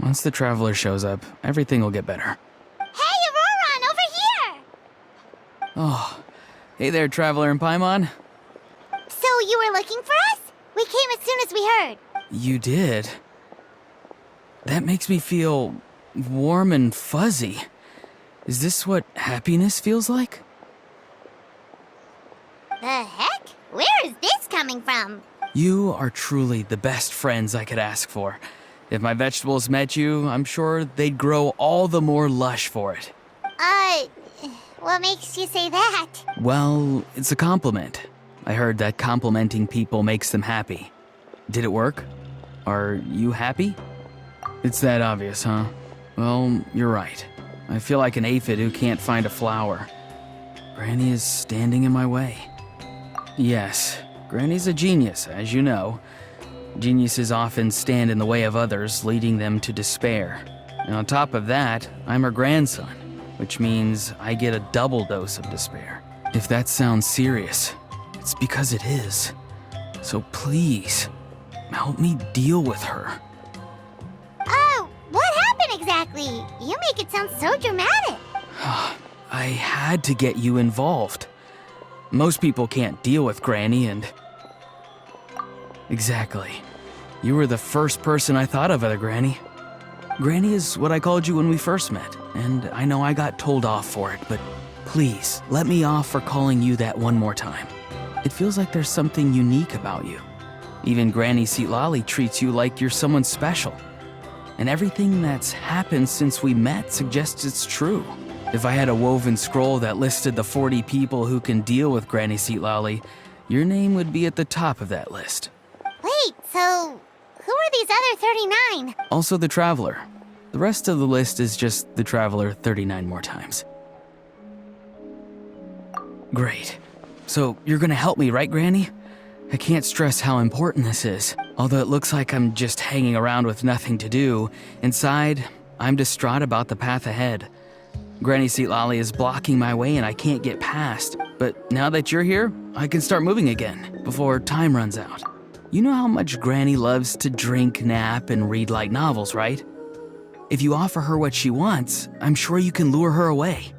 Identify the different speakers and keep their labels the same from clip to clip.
Speaker 1: Once the traveler shows up, everything will get better.
Speaker 2: Hey, Auroron, over here!
Speaker 1: Oh, hey there, traveler in Paimon.
Speaker 2: So you were looking for us? We came as soon as we heard.
Speaker 1: You did? That makes me feel warm and fuzzy. Is this what happiness feels like?
Speaker 2: The heck? Where is this coming from?
Speaker 1: You are truly the best friends I could ask for. If my vegetables met you, I'm sure they'd grow all the more lush for it.
Speaker 2: What makes you say that?
Speaker 1: Well, it's a compliment. I heard that complimenting people makes them happy. Did it work? Are you happy? It's that obvious, huh? Well, you're right. I feel like an aphid who can't find a flower. Granny is standing in my way. Yes, Granny's a genius, as you know. Geniuses often stand in the way of others, leading them to despair. And on top of that, I'm her grandson, which means I get a double dose of despair. If that sounds serious, it's because it is. So please, help me deal with her.
Speaker 2: Oh, what happened exactly? You make it sound so dramatic.
Speaker 1: I had to get you involved. Most people can't deal with Granny and... Exactly. You were the first person I thought of, other Granny. Granny is what I called you when we first met, and I know I got told off for it, but please, let me off for calling you that one more time. It feels like there's something unique about you. Even Granny Seatlali treats you like you're someone special. And everything that's happened since we met suggests it's true. If I had a woven scroll that listed the 40 people who can deal with Granny Seatlali, your name would be at the top of that list.
Speaker 2: Wait, so who are these other 39?
Speaker 1: Also the Traveler. The rest of the list is just the Traveler 39 more times. Great. So you're gonna help me, right, Granny? I can't stress how important this is. Although it looks like I'm just hanging around with nothing to do, inside, I'm distraught about the path ahead. Granny Seatlali is blocking my way and I can't get past. But now that you're here, I can start moving again, before time runs out. You know how much Granny loves to drink, nap, and read light novels, right? If you offer her what she wants, I'm sure you can lure her away.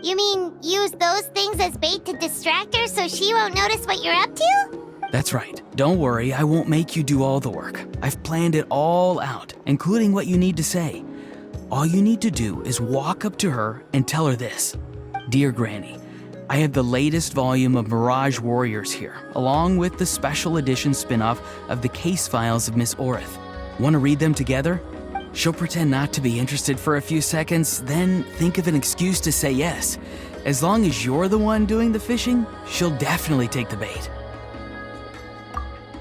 Speaker 2: You mean use those things as bait to distract her so she won't notice what you're up to?
Speaker 1: That's right. Don't worry, I won't make you do all the work. I've planned it all out, including what you need to say. All you need to do is walk up to her and tell her this. Dear Granny, I have the latest volume of Mirage Warriors here, along with the special edition spin-off of the case files of Miss Orith. Want to read them together? She'll pretend not to be interested for a few seconds, then think of an excuse to say yes. As long as you're the one doing the fishing, she'll definitely take the bait.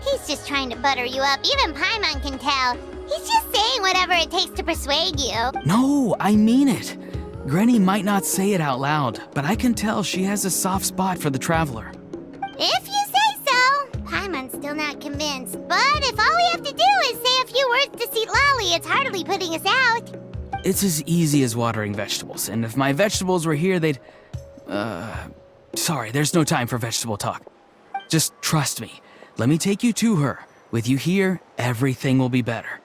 Speaker 2: He's just trying to butter you up. Even Paimon can tell. He's just saying whatever it takes to persuade you.
Speaker 1: No, I mean it. Granny might not say it out loud, but I can tell she has a soft spot for the Traveler.
Speaker 2: If you say so. Paimon's still not convinced. But if all we have to do is say a few words to Seatlali, it's hardly putting us out.
Speaker 1: It's as easy as watering vegetables, and if my vegetables were here, they'd... Sorry, there's no time for vegetable talk. Just trust me. Let me take you to her. With you here, everything will be better.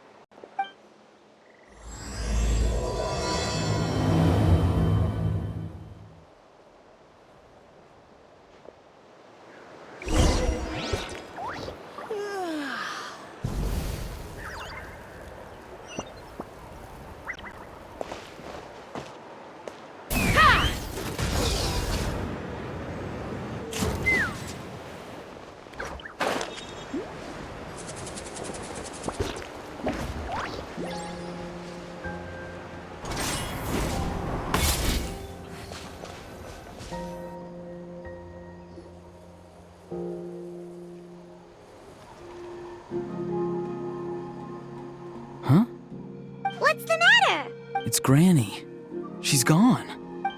Speaker 1: Huh?
Speaker 2: What's the matter?
Speaker 1: It's Granny. She's gone.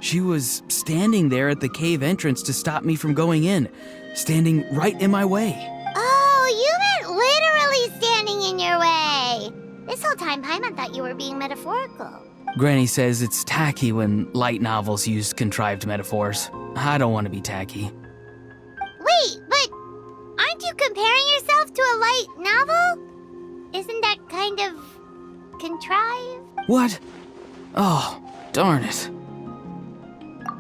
Speaker 1: She was standing there at the cave entrance to stop me from going in, standing right in my way.
Speaker 2: Oh, you meant literally standing in your way. This whole time, Paimon thought you were being metaphorical.
Speaker 1: Granny says it's tacky when light novels use contrived metaphors. I don't want to be tacky.
Speaker 2: Wait, but aren't you comparing yourself to a light novel? Isn't that kind of contrive?
Speaker 1: What? Oh, darn it.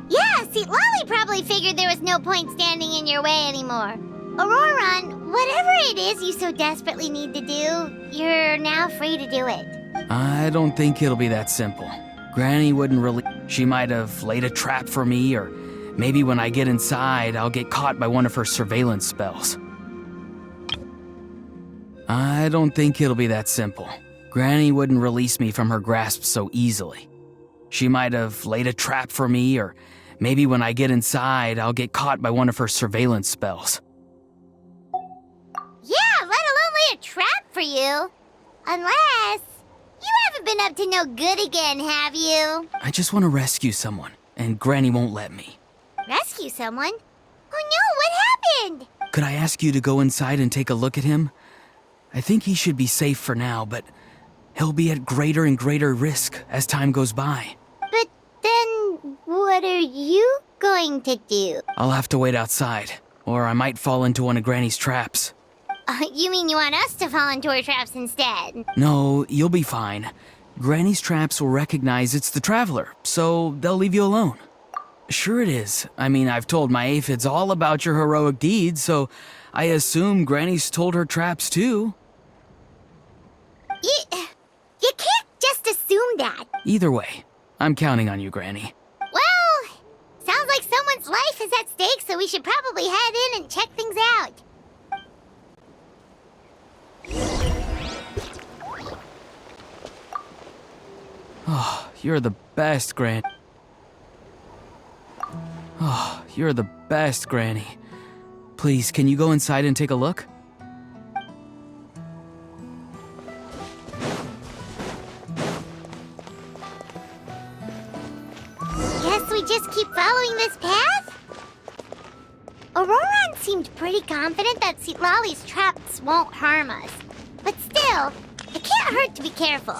Speaker 2: Yeah, see, Lolly probably figured there was no point standing in your way anymore. Auroron, whatever it is you so desperately need to do, you're now free to do it.
Speaker 1: I don't think it'll be that simple. Granny wouldn't really. She might have laid a trap for me, or maybe when I get inside, I'll get caught by one of her surveillance spells. I don't think it'll be that simple. Granny wouldn't release me from her grasp so easily. She might have laid a trap for me, or maybe when I get inside, I'll get caught by one of her surveillance spells.
Speaker 2: Yeah, let alone lay a trap for you. Unless... you haven't been up to no good again, have you?
Speaker 1: I just want to rescue someone, and Granny won't let me.
Speaker 2: Rescue someone? Oh no, what happened?
Speaker 1: Could I ask you to go inside and take a look at him? I think he should be safe for now, but he'll be at greater and greater risk as time goes by.
Speaker 2: But then, what are you going to do?
Speaker 1: I'll have to wait outside, or I might fall into one of Granny's traps.
Speaker 2: You mean you want us to fall into her traps instead?
Speaker 1: No, you'll be fine. Granny's traps will recognize it's the Traveler, so they'll leave you alone. Sure it is. I mean, I've told my aphids all about your heroic deeds, so I assume Granny's told her traps too.
Speaker 2: You can't just assume that.
Speaker 1: Either way, I'm counting on you, Granny.
Speaker 2: Well, sounds like someone's life is at stake, so we should probably head in and check things out.
Speaker 1: Oh, you're the best, Granny. Oh, you're the best, Granny. Please, can you go inside and take a look?
Speaker 2: Guess we just keep following this path? Auroron seemed pretty confident that Lolly's traps won't harm us. But still, it can't hurt to be careful.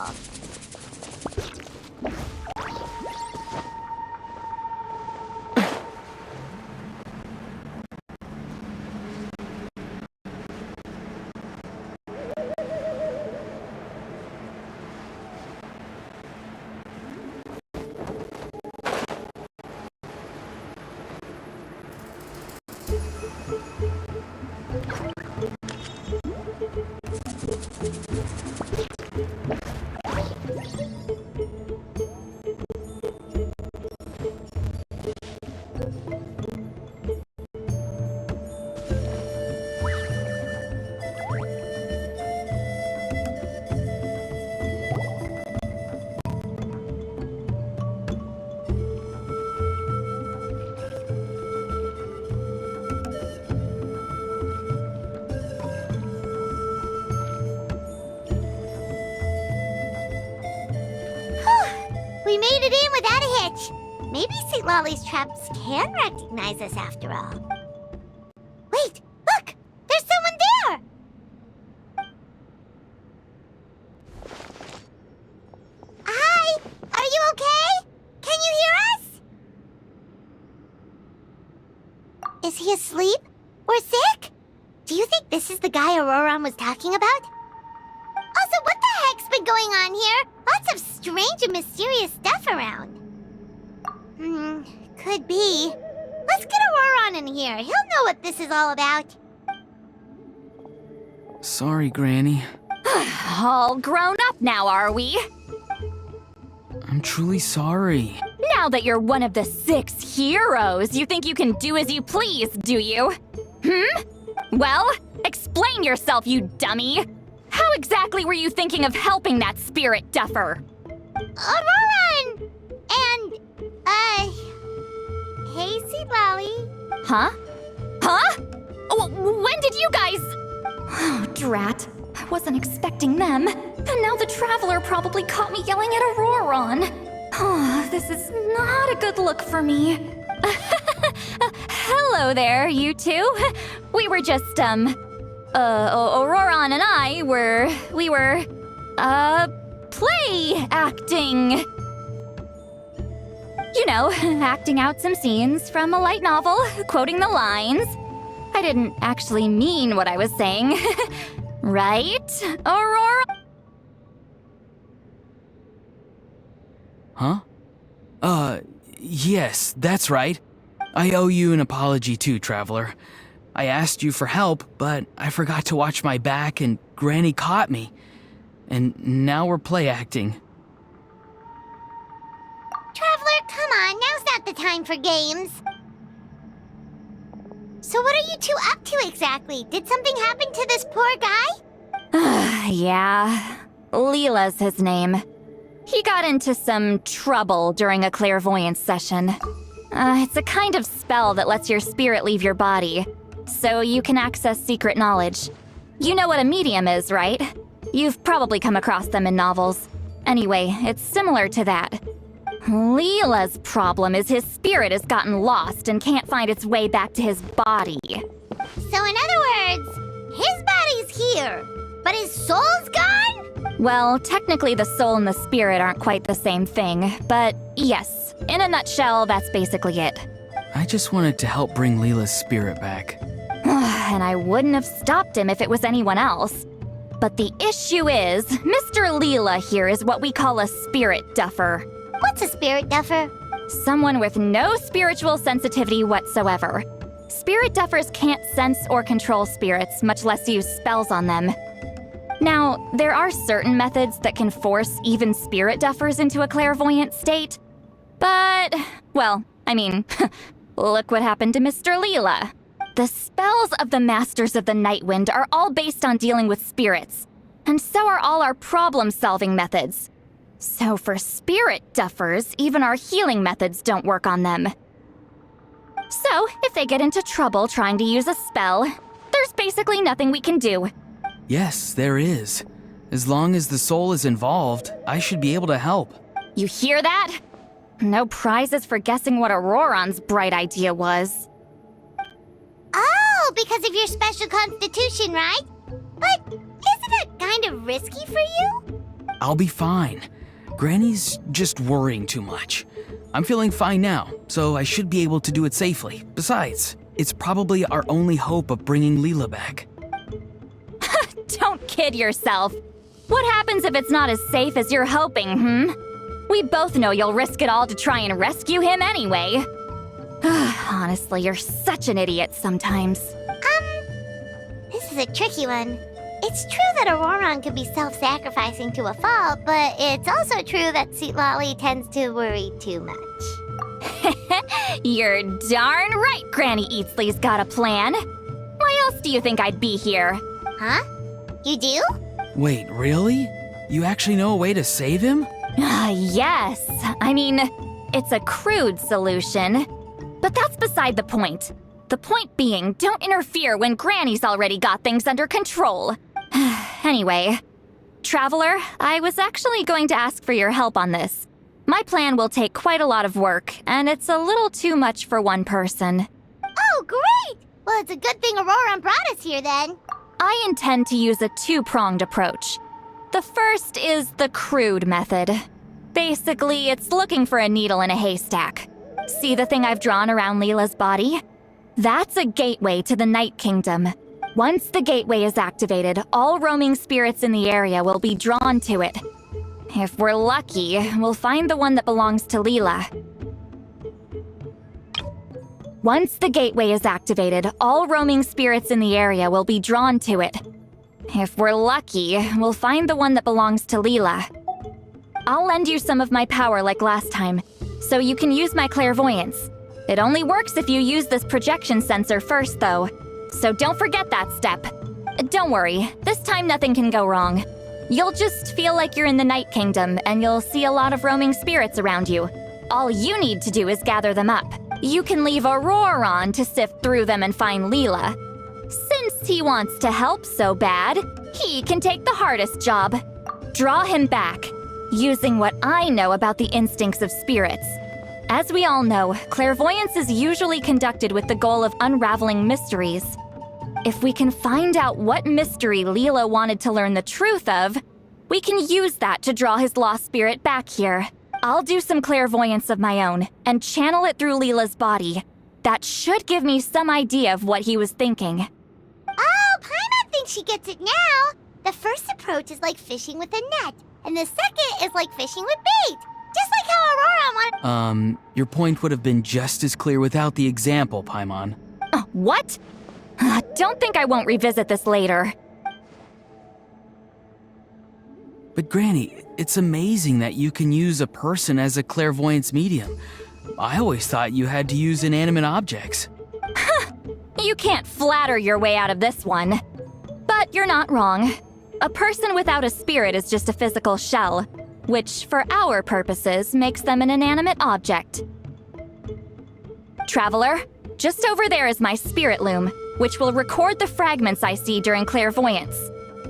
Speaker 2: We made it in without a hitch. Maybe St. Lolly's traps can recognize us after all. Wait, look! There's someone there! Hi! Are you okay? Can you hear us? Is he asleep? Or sick? Do you think this is the guy Auroron was talking about? Also, what the heck's been going on here? Lots of strange and mysterious stuff around. Could be. Let's get Auroron in here. He'll know what this is all about.
Speaker 1: Sorry, Granny.
Speaker 3: All grown up now, are we?
Speaker 1: I'm truly sorry.
Speaker 3: Now that you're one of the 6 heroes, you think you can do as you please, do you? Well, explain yourself, you dummy! How exactly were you thinking of helping that spirit duffer?
Speaker 2: Auroron! And, hey, St. Lolly.
Speaker 3: Huh? When did you guys... Oh, drat. I wasn't expecting them. And now the Traveler probably caught me yelling at Auroron. Oh, this is not a good look for me. Hello there, you two. We were just, Auroron and I we were, play acting. You know, acting out some scenes from a light novel, quoting the lines. I didn't actually mean what I was saying. Right, Aurora?
Speaker 1: Huh? Yes, that's right. I owe you an apology too, Traveler. I asked you for help, but I forgot to watch my back and Granny caught me. And now we're play acting.
Speaker 2: Traveler, come on, now's not the time for games. So what are you two up to exactly? Did something happen to this poor guy?
Speaker 3: Yeah. Leela's his name. He got into some trouble during a clairvoyance session. It's a kind of spell that lets your spirit leave your body, so you can access secret knowledge. You know what a medium is, right? You've probably come across them in novels. Anyway, it's similar to that. Leela's problem is his spirit has gotten lost and can't find its way back to his body.
Speaker 2: So in other words, his body's here, but his soul's gone?
Speaker 3: Well, technically the soul and the spirit aren't quite the same thing, but yes, in a nutshell, that's basically it.
Speaker 1: I just wanted to help bring Leela's spirit back.
Speaker 3: And I wouldn't have stopped him if it was anyone else. But the issue is, Mr. Leela here is what we call a spirit duffer.
Speaker 2: What's a spirit duffer?
Speaker 3: Someone with no spiritual sensitivity whatsoever. Spirit duffers can't sense or control spirits, much less use spells on them. Now, there are certain methods that can force even spirit duffers into a clairvoyant state. But, well, I mean, look what happened to Mr. Leela. The spells of the Masters of the Nightwind are all based on dealing with spirits, and so are all our problem-solving methods. So for spirit duffers, even our healing methods don't work on them. So, if they get into trouble trying to use a spell, there's basically nothing we can do.
Speaker 1: Yes, there is. As long as the soul is involved, I should be able to help.
Speaker 3: You hear that? No prizes for guessing what Auroron's bright idea was.
Speaker 2: Oh, because of your special constitution, right? But isn't it kind of risky for you?
Speaker 1: I'll be fine. Granny's just worrying too much. I'm feeling fine now, so I should be able to do it safely. Besides, it's probably our only hope of bringing Leela back.
Speaker 3: Don't kid yourself. What happens if it's not as safe as you're hoping, We both know you'll risk it all to try and rescue him anyway. Honestly, you're such an idiot sometimes.
Speaker 2: This is a tricky one. It's true that Auroron could be self-sacrificing to a fault, but it's also true that Sweet Lolly tends to worry too much.
Speaker 3: You're darn right Granny Eatsley's got a plan. Why else do you think I'd be here?
Speaker 2: Huh? You do?
Speaker 1: Wait, really? You actually know a way to save him?
Speaker 3: Yes. I mean, it's a crude solution. But that's beside the point. The point being, don't interfere when Granny's already got things under control. Anyway, Traveler, I was actually going to ask for your help on this. My plan will take quite a lot of work, and it's a little too much for one person.
Speaker 2: Oh, great! Well, it's a good thing Auroron brought us here then.
Speaker 3: I intend to use a two-pronged approach. The first is the crude method. Basically, it's looking for a needle in a haystack. See the thing I've drawn around Leela's body? That's a gateway to the Night Kingdom. Once the gateway is activated, all roaming spirits in the area will be drawn to it. If we're lucky, we'll find the one that belongs to Leela. Once the gateway is activated, all roaming spirits in the area will be drawn to it. If we're lucky, we'll find the one that belongs to Leela. I'll lend you some of my power like last time, so you can use my clairvoyance. It only works if you use this projection sensor first, though. So don't forget that step. Don't worry, this time nothing can go wrong. You'll just feel like you're in the Night Kingdom, and you'll see a lot of roaming spirits around you. All you need to do is gather them up. You can leave Auroron to sift through them and find Leela. Since he wants to help so bad, he can take the hardest job. Draw him back, using what I know about the instincts of spirits. As we all know, clairvoyance is usually conducted with the goal of unraveling mysteries. If we can find out what mystery Leela wanted to learn the truth of, we can use that to draw his lost spirit back here. I'll do some clairvoyance of my own and channel it through Leela's body. That should give me some idea of what he was thinking.
Speaker 2: Oh, Paimon thinks she gets it now. The first approach is like fishing with a net, and the second is like fishing with bait. Just like how don't want...
Speaker 1: Your point would have been just as clear without the example, Paimon.
Speaker 3: What? Don't think I won't revisit this later.
Speaker 1: But Granny, it's amazing that you can use a person as a clairvoyance medium. I always thought you had to use inanimate objects.
Speaker 3: You can't flatter your way out of this one. But you're not wrong. A person without a spirit is just a physical shell, which, for our purposes, makes them an inanimate object. Traveler, just over there is my spirit loom, which will record the fragments I see during clairvoyance.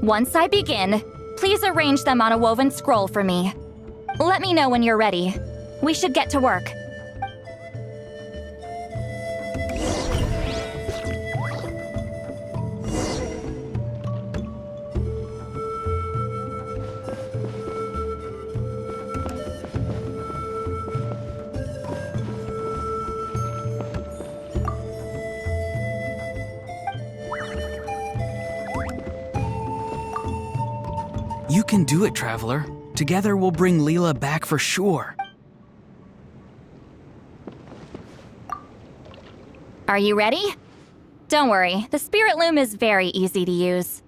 Speaker 3: Once I begin, please arrange them on a woven scroll for me. Let me know when you're ready. We should get to work.
Speaker 1: You can do it, Traveler. Together we'll bring Leela back for sure.
Speaker 3: Are you ready? Don't worry, the spirit loom is very easy to use.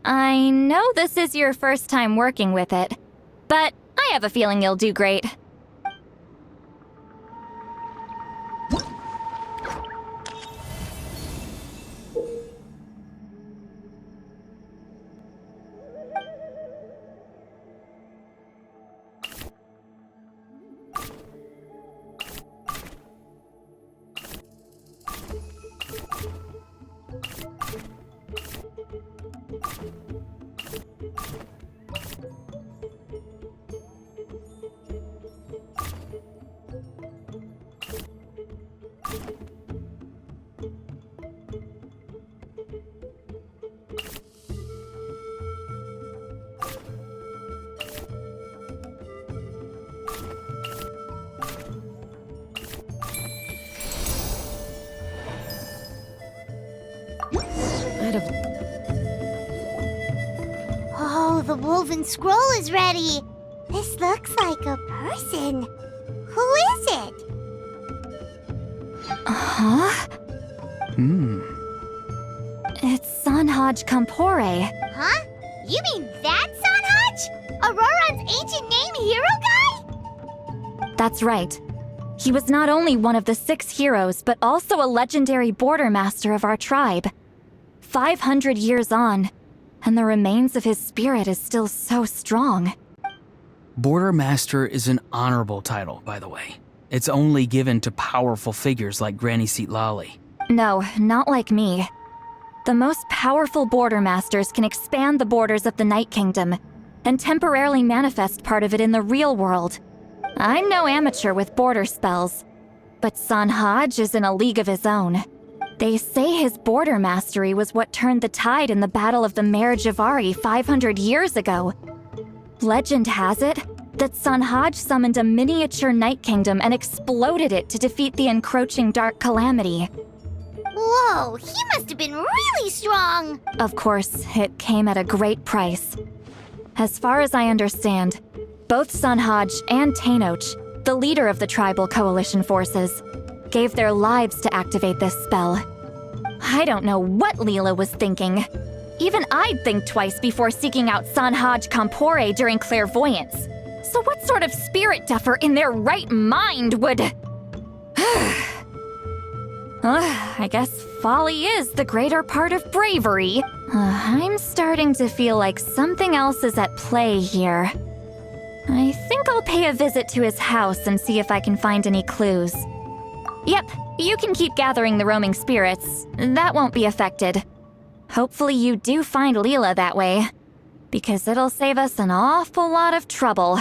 Speaker 3: I know this is your first time working with it, but I have a feeling you'll do great.
Speaker 2: Oh, the woven scroll is ready. This looks like a person. Who is it?
Speaker 3: Huh? It's Sanhaj Kampore.
Speaker 2: Huh? You mean that's Sanhaj? Auroran's ancient name hero guy?
Speaker 3: That's right. He was not only one of the 6 heroes, but also a legendary border master of our tribe. 500 years on, and the remains of his spirit is still so strong.
Speaker 1: Border Master is an honorable title, by the way. It's only given to powerful figures like Granny Seatlali.
Speaker 3: No, not like me. The most powerful border masters can expand the borders of the Night Kingdom and temporarily manifest part of it in the real world. I'm no amateur with border spells, but Sanhaj is in a league of his own. They say his border mastery was what turned the tide in the Battle of the Mare Javari 500 years ago. Legend has it that Sanhaj summoned a miniature Night Kingdom and exploded it to defeat the encroaching Dark Calamity.
Speaker 2: Whoa, he must have been really strong.
Speaker 3: Of course, it came at a great price. As far as I understand, both Sanhaj and Tainoch, the leader of the tribal coalition forces, gave their lives to activate this spell. I don't know what Leela was thinking. Even I'd think twice before seeking out Sanhaj Kampore during clairvoyance. So what sort of spirit duffer in their right mind would... I guess folly is the greater part of bravery. I'm starting to feel like something else is at play here. I think I'll pay a visit to his house and see if I can find any clues. Yep, you can keep gathering the roaming spirits. That won't be affected. Hopefully you do find Leela that way, because it'll save us an awful lot of trouble.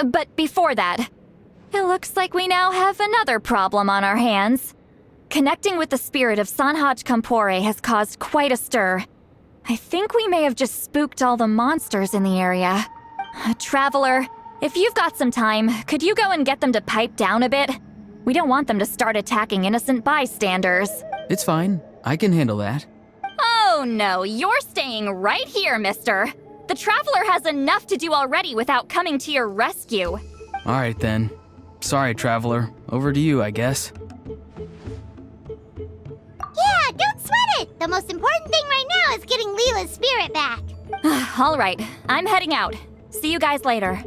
Speaker 3: But before that, it looks like we now have another problem on our hands. Connecting with the spirit of Sanhaj Kampore has caused quite a stir. I think we may have just spooked all the monsters in the area. Traveler, if you've got some time, could you go and get them to pipe down a bit? We don't want them to start attacking innocent bystanders.
Speaker 1: It's fine. I can handle that.
Speaker 3: Oh no, you're staying right here, mister. The Traveler has enough to do already without coming to your rescue.
Speaker 1: Alright then. Sorry, traveler. Over to you, I guess.
Speaker 2: Yeah, don't sweat it! The most important thing right now is getting Leela's spirit back.
Speaker 3: All right, I'm heading out. See you guys later.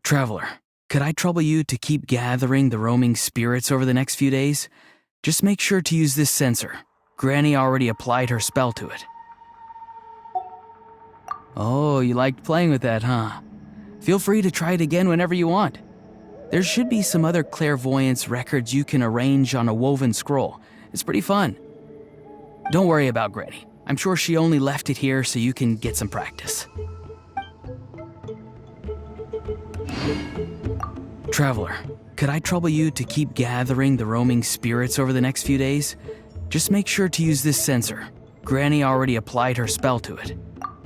Speaker 1: Traveler, could I trouble you to keep gathering the roaming spirits over the next few days? Just make sure to use this sensor. Granny already applied her spell to it. Oh, you liked playing with that, huh? Feel free to try it again whenever you want. There should be some other clairvoyance records you can arrange on a woven scroll. It's pretty fun. Don't worry about Granny. I'm sure she only left it here so you can get some practice. Traveler, could I trouble you to keep gathering the roaming spirits over the next few days? Just make sure to use this sensor. Granny already applied her spell to it.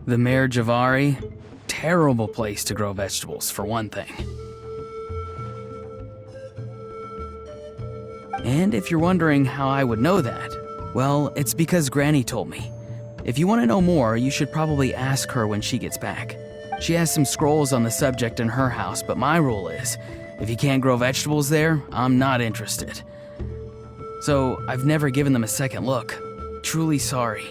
Speaker 1: The Mare Javari? Terrible place to grow vegetables, for one thing. And if you're wondering how I would know that, well, it's because Granny told me. If you want to know more, you should probably ask her when she gets back. She has some scrolls on the subject in her house, but my rule is, if you can't grow vegetables there, I'm not interested. So I've never given them a second look. Truly sorry.